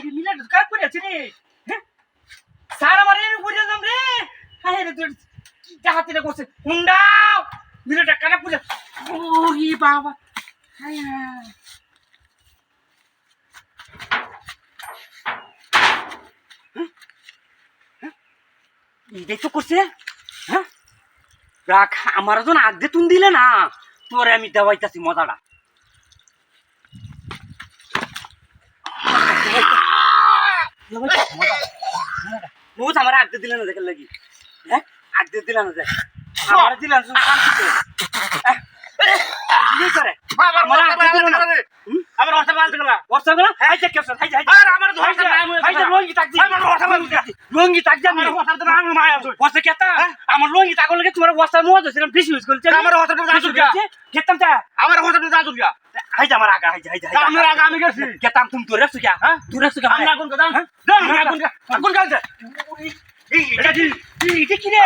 মিলা কাজ করে আছে রে সারা মারে বুঝে যাম রে হায় রে তোর হাতে রে করছে হুন্ডাও মিলাটা কাটা পুজো ওই বাবা হায় এইটাই তো করছে হ্যাঁ রাখ আমার জন আগে তুন দিলে না তোরে আমি দেওয়াইতাছি মজাটা বহুত আমার আগে দিলে না দেখার লাগি হ্যাঁ আগে দিলে না দেখ আমার দিলাম আমার আগে দিল না আমার ওটা বালতে গলা ওটা গলা হাই দেখ কেসন হাই হাই আর আমার ধরছে হাই লঙ্গি তাক দি আমার ওটা বালতে লঙ্গি তাক দি আমার ওটা তো আমি মায়া ওটা কেতা আমার লঙ্গি তাক লাগে তোমার ওটা মো দছিলাম বেশি ইউজ করতে আমার ওটা তো জাজু কেতাম তা আমার ওটা তো জাজু গিয়া হাই আমার আগা হাই হাই আমার আগা আমি গেছি কেতাম তুমি তোরে সুকিয়া হ্যাঁ তোরে সুকিয়া আমরা কোন কথা হ্যাঁ কোন কাজ এই এটা কি রে